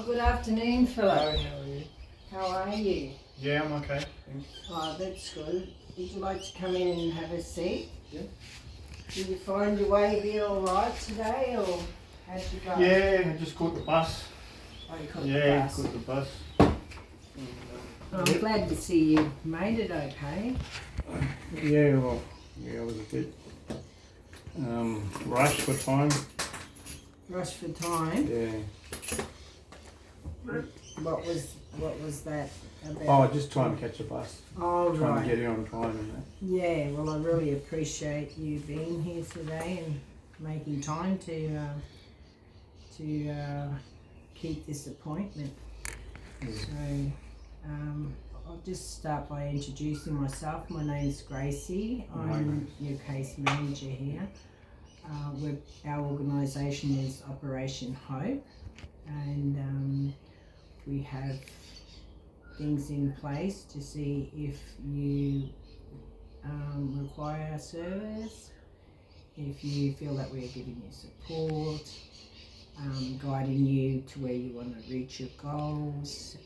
good afternoon, Philip. How are you? How are you? Yeah, I'm okay. Thanks. Oh, that's good. Would you like to come in and have a seat? Yeah. Did you find your way here all right today, or how'd you go? Yeah, I just caught the bus. Oh, you caught the Yeah, bus. caught the bus. I'm glad to see you made it okay. Yeah, well, yeah, I was a bit rushed for time. Rush for time. Yeah. What was that about? Oh, just trying to catch a bus. Oh, Trying right. to get here on time and that. Yeah, well, I really appreciate you being here today and making time to keep this appointment. Yeah. So, I'll just start by introducing myself. My name's Gracie. I'm your case manager here. Our organisation is Operation Hope, and we have things in place to see if you require our service, if you feel that we are giving you support, guiding you to where you want to reach your goals.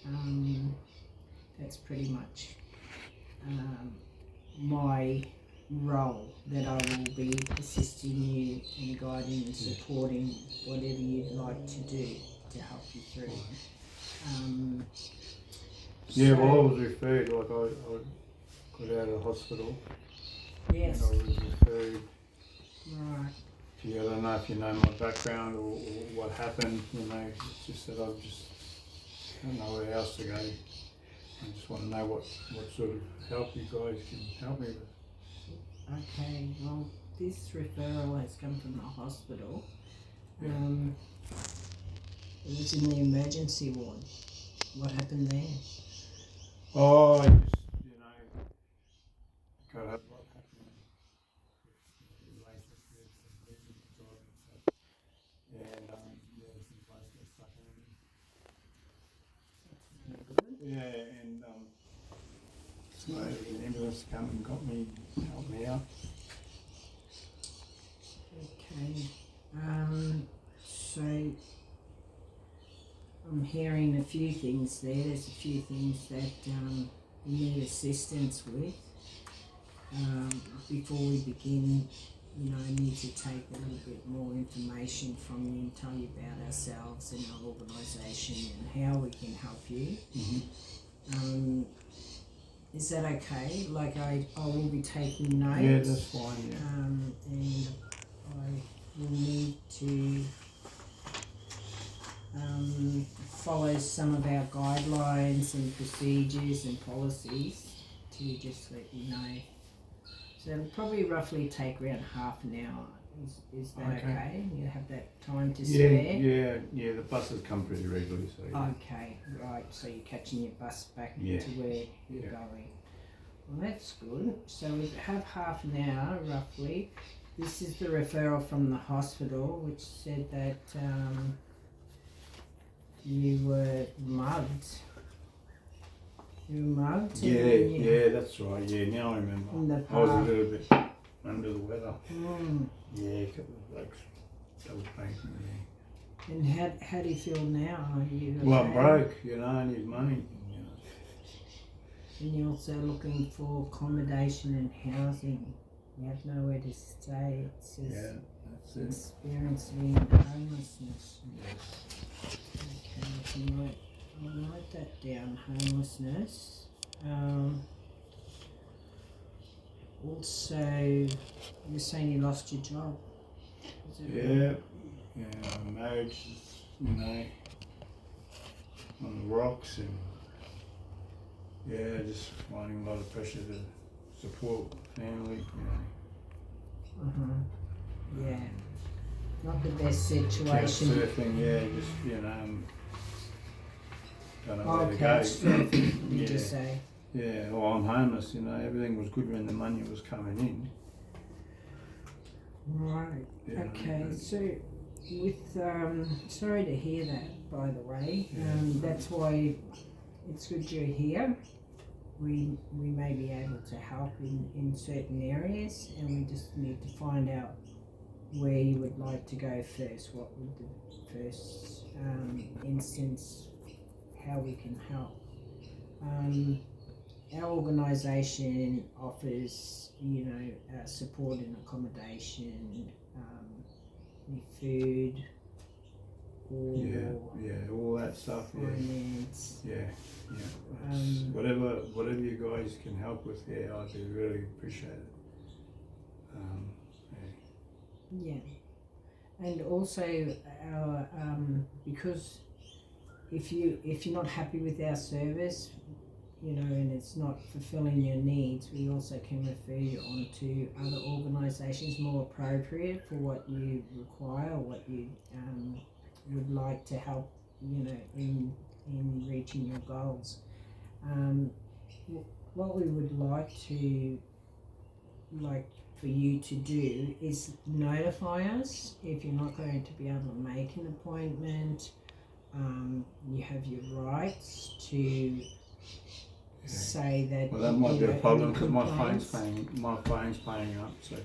That's pretty much my role, that I will be assisting you and guiding and supporting whatever you'd like to do to help you through. Yeah, well, I was referred, like I got out of the hospital. Yes. And I was referred. Right. to you. I don't know if you know my background or what happened, you know, it's just that I don't know where else to go. I just want to know what sort of help you guys can help me with. Okay, well, this referral has come from the hospital. Yeah. It was in the emergency ward. What happened there? Oh, I just, you know, got a lot happening with relationships and business and job and stuff. And, yeah, some place got stuck in it. Yeah, and, so the ambulance come and helped me out. Okay. So I'm hearing a few things there. There's a few things that you need assistance with. Before we begin, you know, I need to take a little bit more information from you and tell you about ourselves and our organisation and how we can help you. Mm-hmm. Is that okay? Like I will be taking notes. Yeah, that's fine, yeah. And I will need to follow some of our guidelines and procedures and policies to just let you know. So it'll probably roughly take around half an hour. Is that okay? You have that time to spare? Yeah, the buses come pretty regularly, so yeah. Okay, right, so you're catching your bus back to where you're going. Well, that's good. So we have half an hour roughly. This is the referral from the hospital, which said that you were mugged. You were mugged? Yeah, that's right. Yeah, now I remember. In the I was a park. little bit under the weather. Yeah, a couple of blokes double painting me. And how do you feel now? Are you okay? Well, I'm broke, you know, I need money. You know. And you're also looking for accommodation and housing. You have nowhere to stay. It says that's it. experiencing homelessness. Yes. Okay, I'll write that down, homelessness. Also, you're saying you lost your job. Is it Yeah, my marriage is, you know, on the rocks, and just finding a lot of pressure to support family, you know. Yeah, not the best situation. Surfing, just, you know, don't know where to go. Surfing, did you say? Yeah, well, I'm homeless, you know, everything was good when the money was coming in. Right, okay, so with, sorry to hear that, by the way. That's why it's good you're here. We may be able to help in certain areas, and we just need to find out where you would like to go first. What would the first instance how we can help. Our organisation offers, support and accommodation, food, or all that stuff. finance. Whatever you guys can help with, I'd be really appreciate it. And also our because if you're not happy with our service, and it's not fulfilling your needs, we also can refer you on to other organisations more appropriate for what you require, what you would like to help, in reaching your goals. What we would like for you to do is notify us if you're not going to be able to make an appointment. You have your rights to say that. Well, that might be a problem because my phone's paying up. So,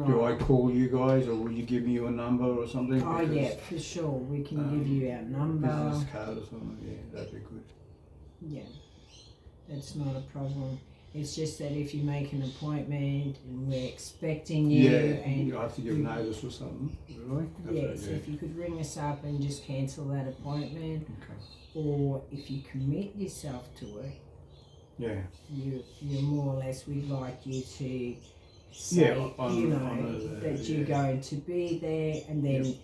do I call you guys, or will you give me your number or something? Oh yeah, for sure. We can give you our number. Business card or something. Yeah, that'd be good. Yeah, that's not a problem. It's just that if you make an appointment and we're expecting you, and you have to give notice or something, really? Yes, if you could ring us up and just cancel that appointment, or if you commit yourself to it, you're more or less, we'd like you to say, that you're going to be there, and then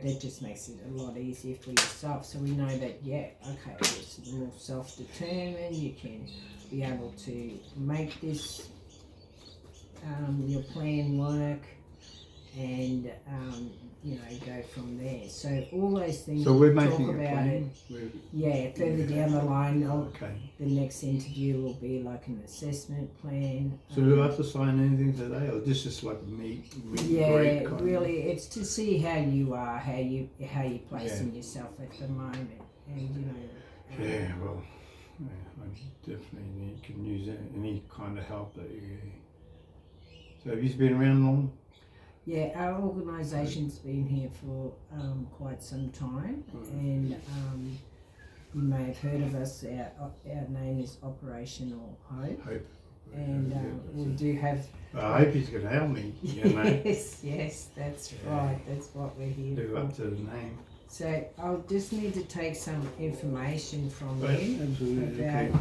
that just makes it a lot easier for yourself. So we know that it's more self-determined. You can be able to make this your plan work, and go from there. So all those things. So we're talk making about a plan. Further down the line, the next interview will be like an assessment plan. So do I have to sign anything today, or this is like a meet great kind really, it's to see how you are, how you're placing yourself at the moment, and I definitely can use any kind of help that you. So have you been around long? Yeah, our organisation's been here for quite some time, and you may have heard of us. Our name is Operational Hope. And we do have. I hope he's going to help me. Yes, that's right. That's what we're here Live for. up to the name. So I'll just need to take some information from you Absolutely. about.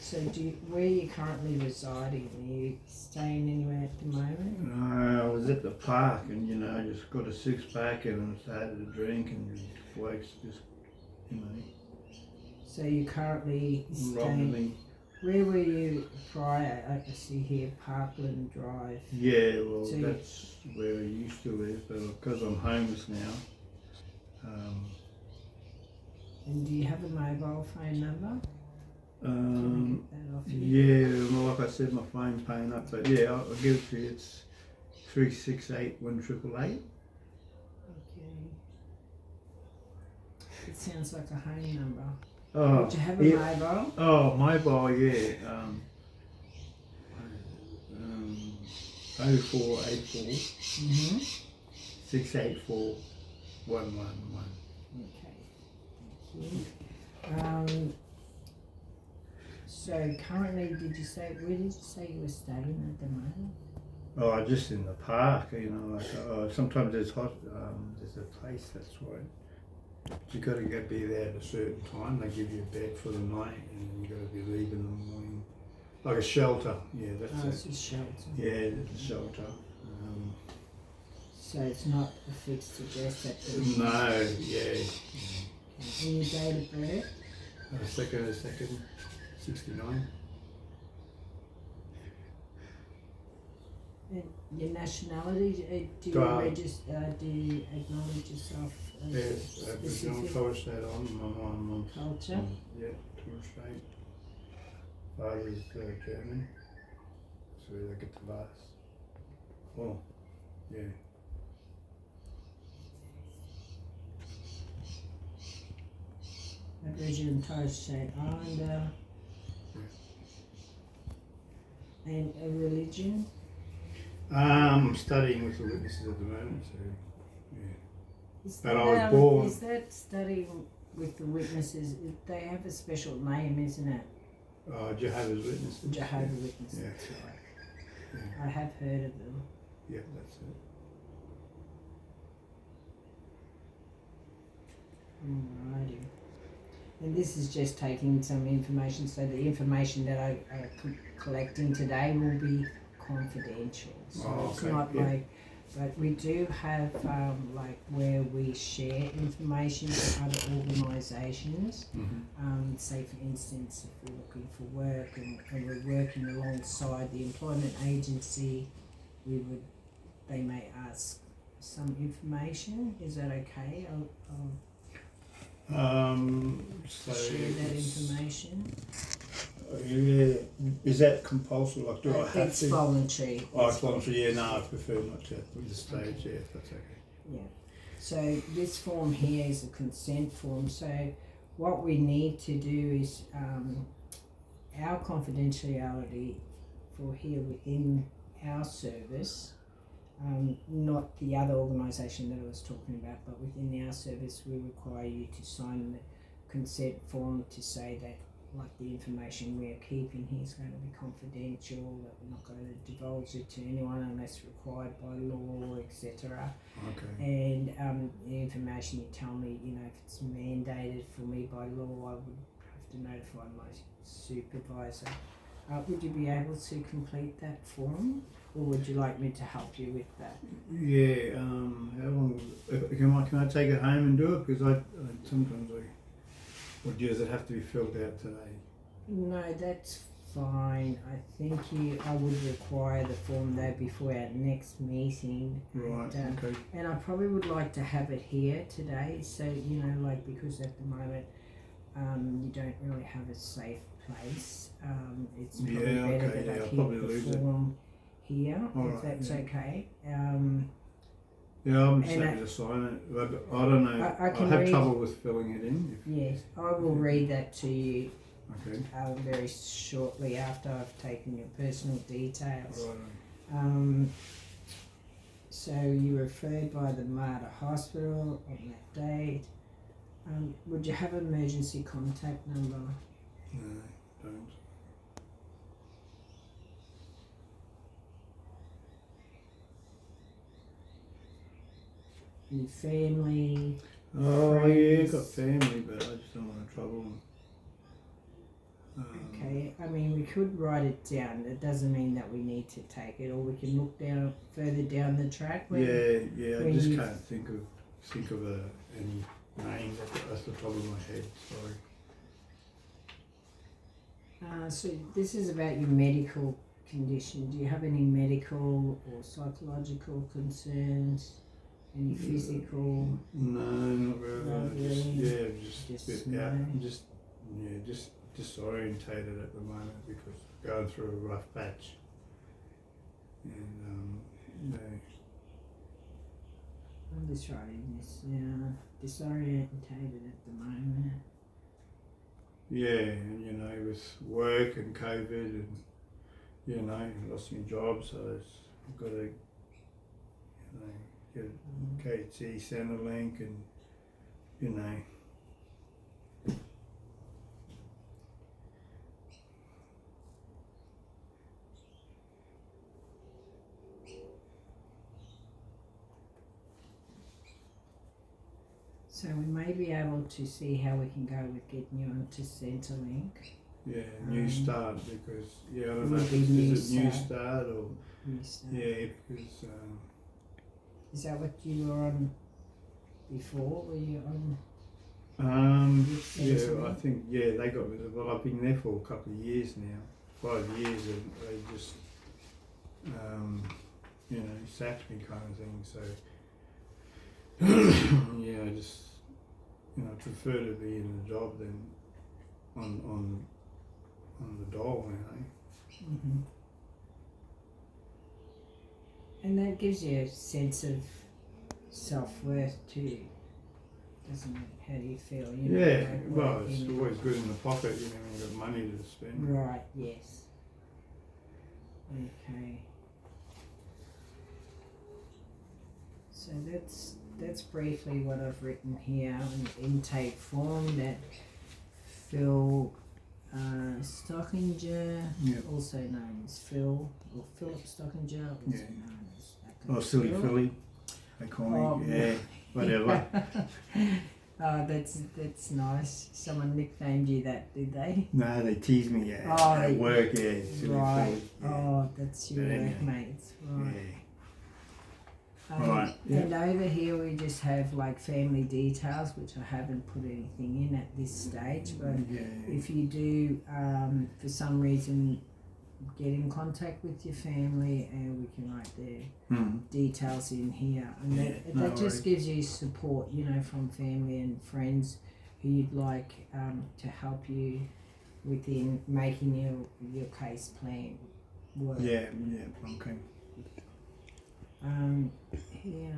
So where are you currently residing? Are you staying anywhere at the moment? No, I was at the park, and I just got a 6-pack and started to drink, and blokes just, So you're currently robbed me. Where were you prior? I can see here Parkland Drive. Yeah, well, that's where I used to live, but because I'm homeless now. And do you have a mobile phone number? Like I said, my phone's paying up, but I'll give it to you. It's 368 1888. Okay. It sounds like a home number. Oh, Would you have a mobile? Oh, mobile, 0484 684 111. Okay, thank you. So currently, where did you say you were staying at the moment? Oh, just in the park, sometimes there's there's a place that's right. But you got to be there at a certain time. They give you a bed for the night, and then you got to be leaving in the morning, like a shelter. Yeah, that's it's a shelter. Yeah, it's a shelter. So it's not a fixed address at the moment. No, And your date of birth? Second, 69. And your nationality? Do you register? Do you acknowledge yourself as Yes, Aboriginal Torres Strait Islander. My mum. culture? Torres Strait. Father is German. So they get the bus. Oh, yeah. Aboriginal Torres Strait Islander. And a religion? I'm studying with the witnesses at the moment, so yeah. Is But I was born. Is that studying with the witnesses, they have a special name, isn't it? Jehovah's Witnesses. Jehovah's Witnesses, Yeah. that's right. Yeah. I have heard of them. Yeah, that's it. Alrighty. And this is just taking some information, so the information that I'm collecting today will be confidential. So it's not like, but we do have like where we share information with other organisations. Say for instance, if we're looking for work and we're working alongside the employment agency, they may ask some information. Is that okay? So share that information. Yeah, is that compulsory? Like, do I have it's to? Voluntary. Oh, it's voluntary. Yeah, no, I prefer not to at this stage. Okay. Yeah, if that's okay. Yeah. So this form here is a consent form. So what we need to do is our confidentiality for here within our service. Not the other organisation that I was talking about, but within our service we require you to sign the consent form to say that like the information we're keeping here is going to be confidential, that we're not going to divulge it to anyone unless required by law, etc. Okay. And the information you tell me, if it's mandated for me by law, I would have to notify my supervisor. Would you be able to complete that form? Or would you like me to help you with that? Yeah, how long, can I take it home and do it? Because I sometimes or does it have to be filled out today? No, that's fine. I think I would require the form though before our next meeting. Right, okay. And I probably would like to have it here today, so, because at the moment you don't really have a safe place. It's probably better that I keep the form here, if that's okay. Yeah, I'm just happy to sign it. I don't know. I have trouble with filling it in. Yes, I will read that to you. Okay. Very shortly after I've taken your personal details. Right. So you were referred by the Mater Hospital on that date. Would you have an emergency contact number? No, don't. Your family? Oh friends? yeah, got family, but I just don't want to trouble them. Okay, I mean we could write it down. It doesn't mean that we need to take it, or we can look further down the track. I just can't think of any name that's the top of my head. Sorry. So this is about your medical condition. Do you have any medical or psychological concerns? Any physical? No, not really. Not really. Just a bit out. Just disorientated at the moment because going through a rough patch. And I'm just writing this. Disorientated at the moment. Yeah, and with work and COVID and lost my job, so I've got to get KT Centrelink and So we may be able to see how we can go with getting you onto Centrelink. Yeah, new start because I don't know if is it new start or new start. Yeah, because is that what you were on before? Were you on? I think they got me. Well, I've been there for a couple of years now, 5 years, and they just sacked me kind of thing. So I just prefer to be in a job than on the dole, Mm-hmm. And that gives you a sense of self-worth too, doesn't it? How do you feel? Well, it's always good in the pocket, when you've got money to spend. Right, yes. Okay. So that's that's briefly what I've written here. An intake form that Phil Stockinger, also known as Phil, or Philip Stockinger, also known as Oh, Silly Phil. Philly, they call me. Whatever. Oh, that's nice. Someone nicknamed you that, did they? No, they tease me at work. Silly right. Philly. Yeah. Oh, that's your workmates, right? Right. And over here we just have like family details, which I haven't put anything in at this stage. But if you do, for some reason, get in contact with your family, and we can write their details in here, and that just gives you support, you know, from family and friends who you'd like to help you within making your case plan work. Yeah, okay. Here,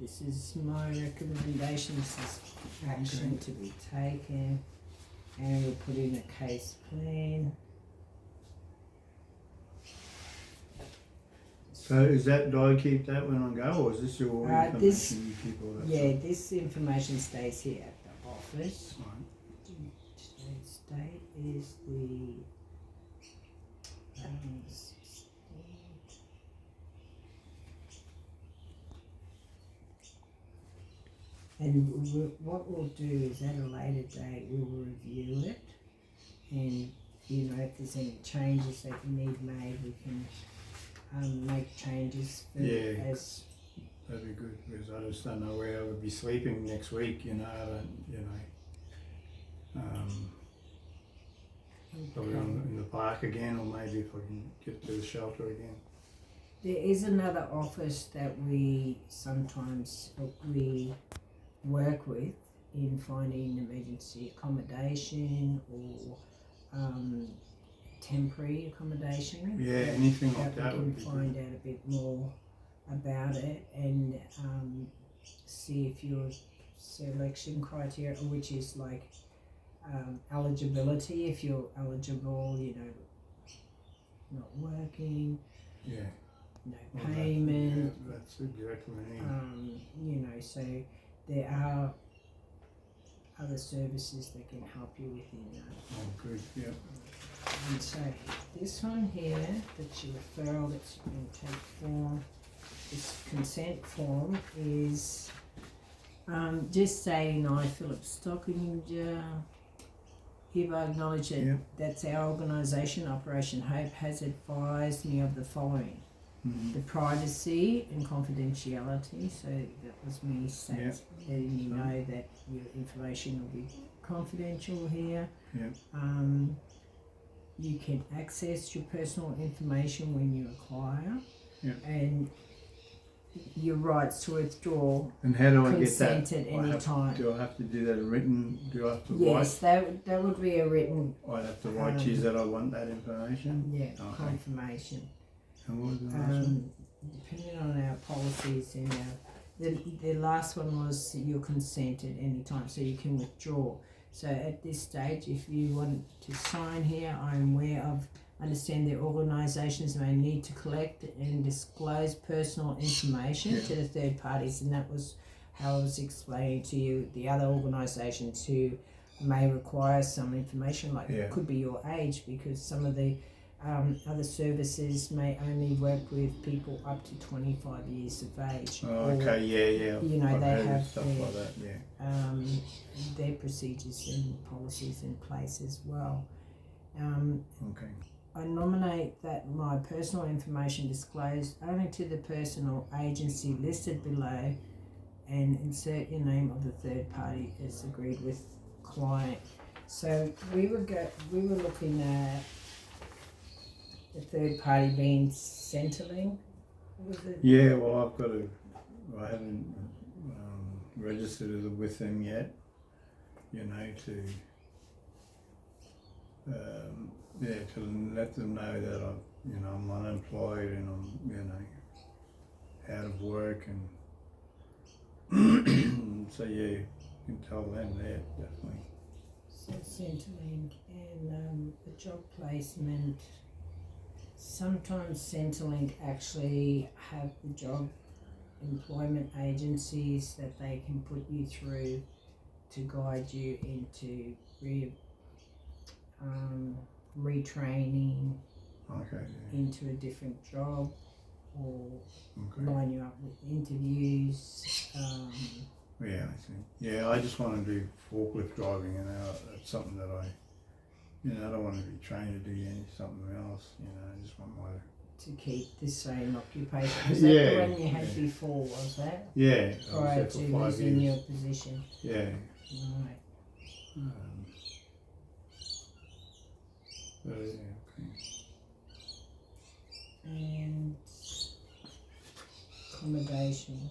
this is my recommendation. This is action to be taken, and we'll put in a case plan. So is that, do I keep that when I go, or is this your information you keep all that stuff? This information stays here at the office. Right. Today's date is the 16th. And what we'll do is at a later date we'll review it, and you know, if there's any changes that you need made, we can make changes. As that'd be good, because I just don't know where I would be sleeping next week. You know, I don't. Probably in the park again, or maybe if I can get to the shelter again. There is another office that we sometimes work with in finding emergency accommodation or temporary accommodation. Yeah, anything like that we would can be find good. out a bit more about it, and see if your selection criteria, which is like eligibility, if you're eligible, you know, not working, no payment, that's exactly what I need. you know, so there are other services that can help you within that. Oh, good, yeah. And so this one here, that's your referral, that's your intake form. This consent form is just saying, I, Philip Stockinger, hereby acknowledge that that's our organisation, Operation Hope, has advised me of the following. The privacy and confidentiality, so that was me letting you know that your information will be confidential here. You can access your personal information when you acquire, and your rights to withdraw. And how do I get consent that? At any time. Do I have to do that written? Do I have to write? Yes, that would be a written. I'd have to write to you that I want that information? Yeah, confirmation. And what was the last one? Depending on our policies and the last one was your consent at any time, so you can withdraw. So at this stage, if you want to sign here, I'm understand that organisations may need to collect and disclose personal information to the third parties, and that was how I was explaining to you the other organisations who may require some information, like it could be your age, because some of the other services may only work with people up to 25 years of age. Oh, okay, You know, I've they have stuff like that, their procedures and policies in place as well. Okay. I nominate that my personal information disclosed only to the person or agency listed below, and insert your name of the third party as agreed with client. So we were looking at the third party being Centrelink, was it? Yeah, well, I haven't registered with them yet, you know, to let them know that I'm unemployed and I'm, out of work, and so you can tell them that, definitely. So Centrelink and a job placement. Sometimes Centrelink actually have the job employment agencies that they can put you through to guide you into retraining Okay. Yeah. into a different job, or Okay. line you up with interviews. Yeah, I see. Yeah, I just want to do forklift driving, and that's something that I don't want to be trained to do something else. I just want my. To keep the same occupation. Was that the Yeah, one you had yeah. before, was that? Yeah, I was Prior there to for 5 losing years. your position? Yeah. Right. But, yeah, okay. And accommodation.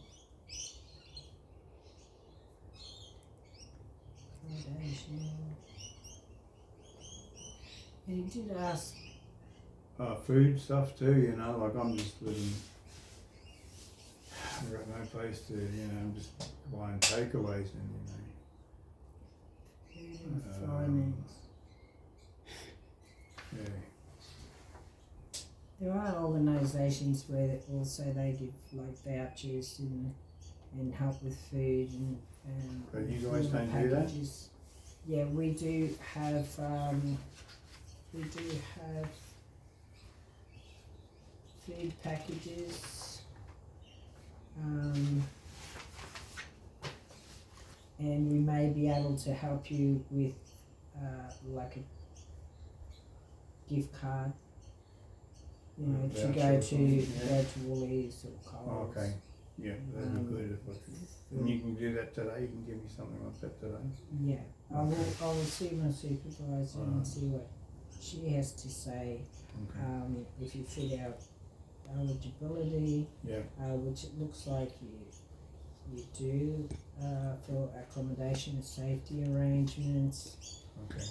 And you did ask. Food stuff too, like I'm just living, I've got no place to, I'm just buying takeaways and, Food and finance. yeah. There are organisations where also they give like vouchers and help with food and But you guys all the don't do that? packages. Yeah, we do have food packages, and we may be able to help you with like a gift card, to Voucher go or to something, yeah. Woolies or Coles. Okay, yeah, that'd be good if I could. And you can do that today, you can give me something like that today? Yeah, I Okay. will see my supervisor and see what she has to say. Okay. If you fit out eligibility, Yeah, which it looks like you do, for accommodation and safety arrangements. okay.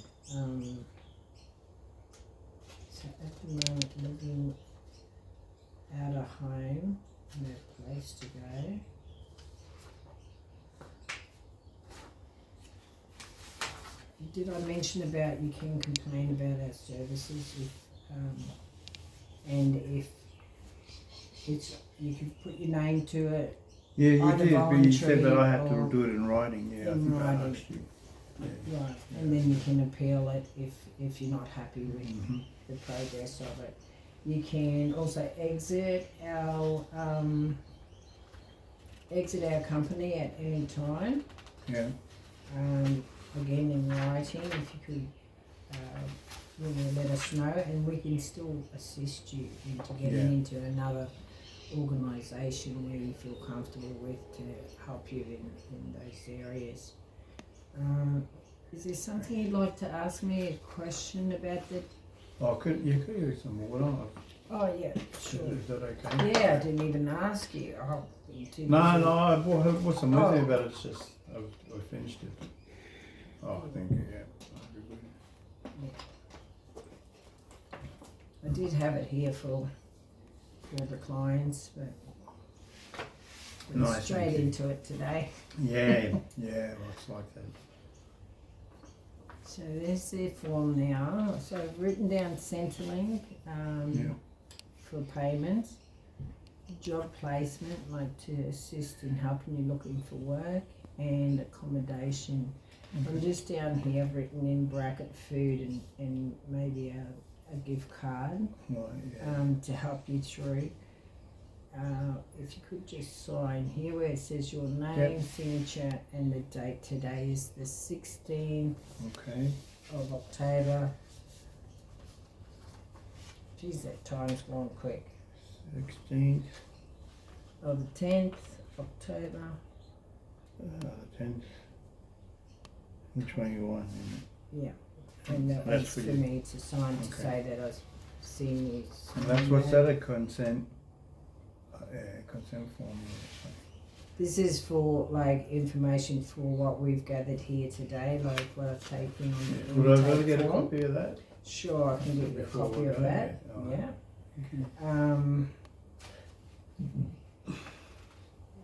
So at the moment, living out of home, no place to go. Did I mention about you can complain about our services and if it's, you could put your name to it. Yeah, you Either did, but you said that I have voluntary to do it in writing, yeah, I in think I writing. asked you. Yeah. Right, and then you can appeal it if you're not happy with Mhm. the progress of it. You can also exit our company at any time. Yeah, Again in writing, if you could let us know, and we can still assist you into getting into another organisation where you feel comfortable with to help you in those areas. Is there something you'd like to ask me, a question about the? could use some water. Oh yeah, sure. Is that okay? Yeah, I didn't even ask you. You too No, busy. I bought some with me, Oh. but it's just, I finished it. Oh, thank you, yeah. I did have it here for the clients, but went Nice, straight thank you. into it today. Yeah, well, it's like that. So there's their form now. So I've written down Centrelink for payments, job placement, like to assist in helping you looking for work, and accommodation. I'm just down here, I've written in bracket food and maybe a gift card to help you through. If you could just sign here where it says your name, signature, and the date. Today is the 16th Okay. of October. Geez, that time's gone quick. 16th, Of the 10th October. 10th, and 21. Yeah, and that That's was for for you. me to sign to Okay. say that I've seen you. And that's what's that, a consent, consent form? This is for like information for what we've gathered here today, like what I've taken on the Would I be able to intake get a form. copy of that? Sure, I can get you a Before copy we of go, that. yeah. All right. Yeah.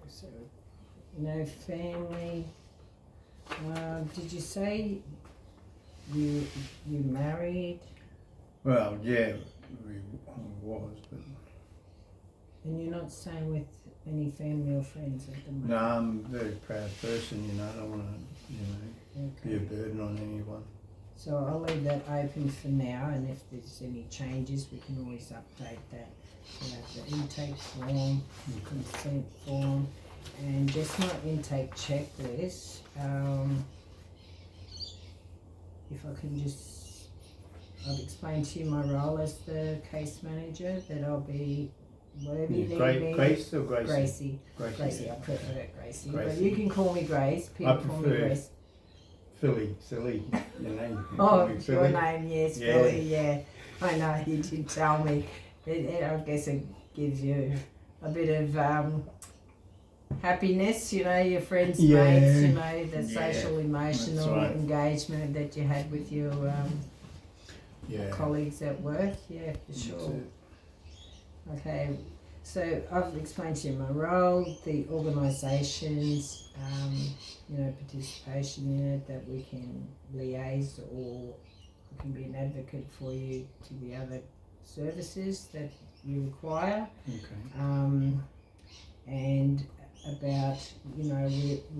So, no family. Did you say you married Well, yeah, we was, but and you're not staying with any family or friends at the moment? No, I'm a very proud person, you know, I don't want to, be a burden on anyone. So I'll leave that open for now, and if there's any changes, we can always update that. So the intake form, consent form, and just my intake checklist. If I can just, I've explained to you my role as the case manager, that I'll be whatever you need me. Grace or Gracie? Gracie. Gracie, I prefer it Gracie. But you can call me Grace. People call me Grace. Philly, silly, you know. You can Oh, call me your Philly. name, yes, Philly, yeah. I know, you did tell me. I guess it gives you a bit of happiness, you know, your friends, mates, you know, the social, emotional engagement that you had with your colleagues at work. Yeah, for sure. Okay, so I've explained to you my role, the organisations, participation in it, that we can liaise or we can be an advocate for you to the other services that you require. Okay. And about, we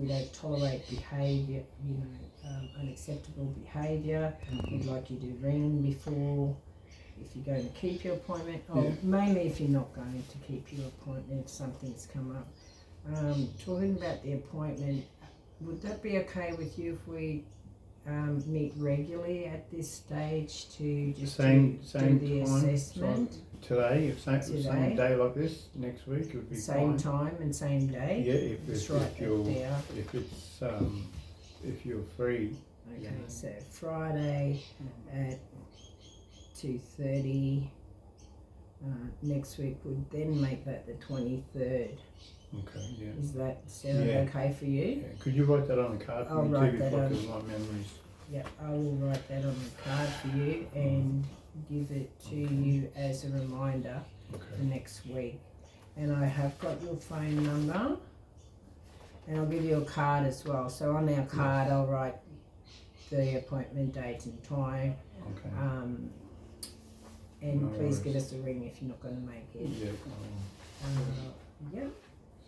don't tolerate behaviour, unacceptable behaviour. We'd like you to ring before, if you're going to keep your appointment, or mainly if you're not going to keep your appointment, if something's come up. Talking about the appointment, would that be okay with you if we meet regularly at this stage to just do the assessment? Today, same day like this, next week it would be same fine. Time and same day? Yeah, if you're free. Okay, so Friday at 2:30. Next week would then make that the 23rd. Okay, yeah. Is that sound okay for you? Yeah. Could you write that on the card for me too, because my memories? Yeah, I will write that on the card for you and give it to you as a reminder for next week. And I have got your phone number, and I'll give you a card as well. So on our card, I'll write the appointment date and time. Okay. And please give us a ring if you're not going to make it. Yeah.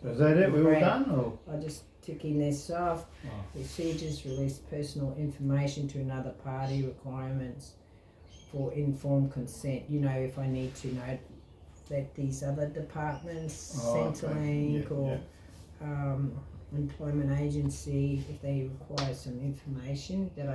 So is that it? We're all done? Or? I'll just ticking this off. Procedures: release personal information to another party. Requirements for informed consent. If I need to know that these other departments, Centrelink or employment agency, if they require some information, that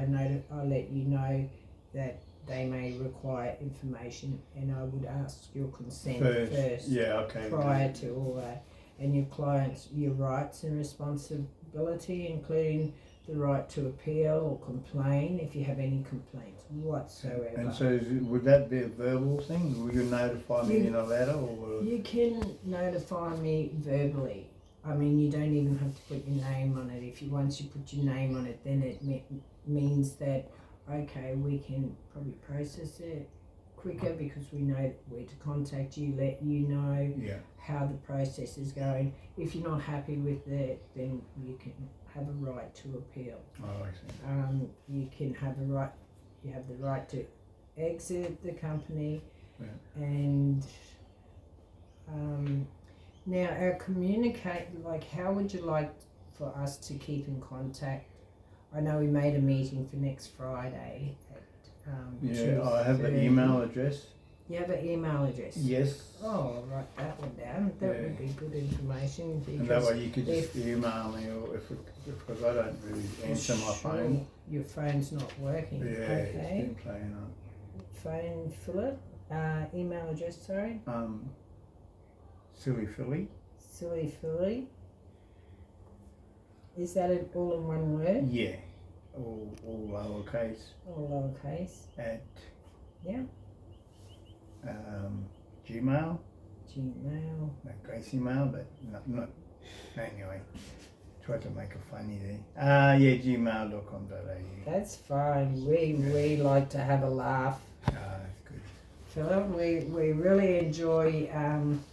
I'll let you know that they may require information, and I would ask your consent first. Yeah, okay. Prior to all that. And your clients, your rights and responsibility, including the right to appeal or complain if you have any complaints whatsoever. And so would that be a verbal thing? Will you notify me in a letter? Or you can notify me verbally. I mean, you don't even have to put your name on it. Once you put your name on it, then it means that, okay, we can probably process it quicker because we know where to contact you, let you know how the process is going. If you're not happy with it, then you can have a right to appeal. Oh, I see. You can have you have the right to exit the company, and now our how would you like for us to keep in contact? I know we made a meeting for next Friday at I have an email address. You have an email address? Yes. Oh, I'll write that one down. That would be good information. And that way you could just email me, or because I don't really answer my phone. Your phone's not working. Yeah, okay. It's been playing up. Phone, Philip. Email address, sorry. Silly Philly. Silly Philly. Is that it all in one word? Yeah. All lowercase. All lowercase. At. Yeah. Gmail. Gmail. Like Gracie mail, but not. Anyway, tried to make a funny there. gmail.com.au. That's fine. We like to have a laugh. That's good. Philip, we really enjoy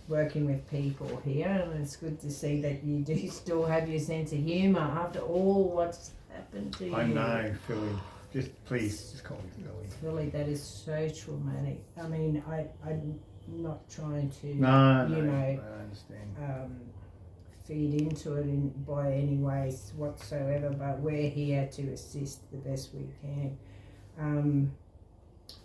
working with people here, and it's good to see that you do still have your sense of humour after all what's happened to you. I know, Philly. Please call me Philly. Philly, that is so traumatic. I mean, I'm not trying to, No, I understand. feed into it by any ways whatsoever, but we're here to assist the best we can.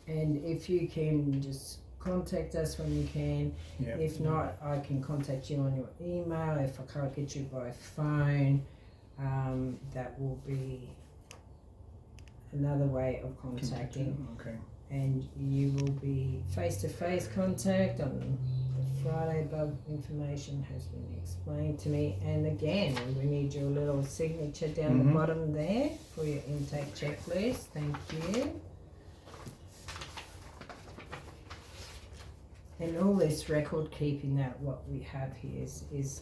And if you can just contact us when you can. Yeah. If not, I can contact you on your email. If I can't get you by phone, that will be another way of contacting. Okay. And you will be face-to-face contact on Friday. Above information has been explained to me. And again, we need your little signature down the bottom there for your intake checklist. Thank you. And all this record keeping, that what we have here is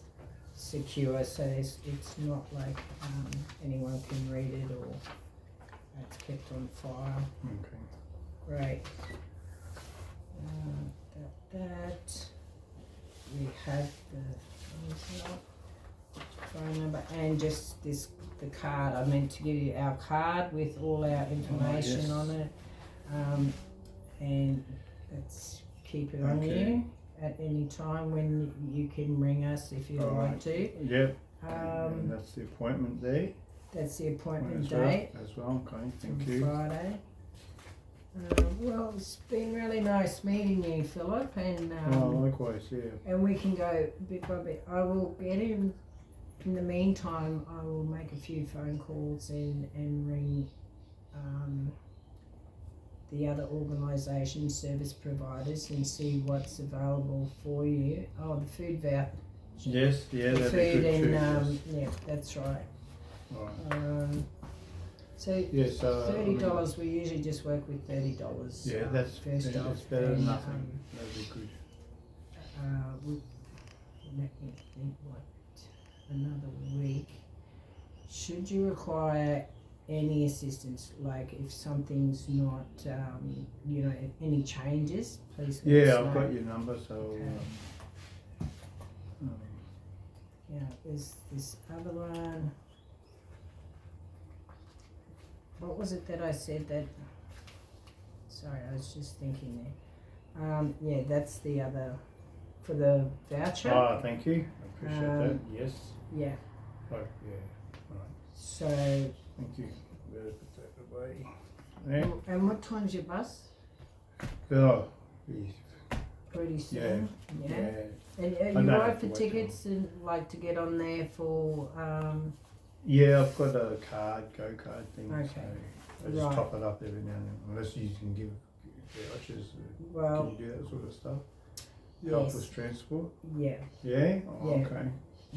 secure, so it's not like anyone can read it or it's kept on file. Okay. Great. That we have the phone number and just the card. I meant to give you our card with all our information on it, and that's. Keep it on you at any time when you can ring us if you like to. Yep. And that's the appointment there. That's the appointment as date. As well. Okay. Thank you. Friday. Well, it's been really nice meeting you, Philip, and likewise, yeah. And we can go bit by bit. I will get in. In the meantime, I will make a few phone calls and ring. The other organisations, service providers, and see what's available for you. Oh, the food voucher. Yes, yeah, the that'd food be good and too, yeah, that's right. Right. So yes, $30. We usually just work with $30. Yeah, that's first off. it's better than nothing. That'd be good. Let me think. What another week? Should you require any assistance, like if something's not, any changes, please let us know. I've got your number, so. Okay. There's this other one. What was it that I said that? Sorry, I was just thinking there. That's the other for the voucher. Oh, thank you. I appreciate that. Yes. Yeah. Oh, yeah. Right. So. Thank you. Better put that away. Yeah. And what time's your bus? Oh, Pretty soon. Yeah. And I you don't right have for to wait tickets and like to get on there for. Yeah, I've got a go card thing. Okay. So I just top it up every now and then, unless you can give vouchers. Well. Can you do that sort of stuff? Yes. Office transport. Yeah. Yeah. Oh, Yeah. Okay.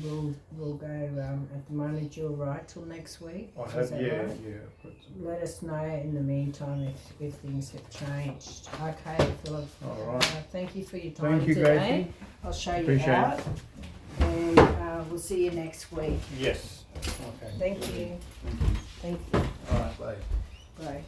We'll go. At the moment, you're right till next week. I Is have. that Yeah. right? Yeah. I've got some. Let us know in the meantime if things have changed. Okay, Philip. All right. Thank you for your time Thank you, today. Gracie. I'll show you Appreciate out, it. and we'll see you next week. Yes. Okay. Thank you. Thank you. Thank you. All right. Bye. Bye.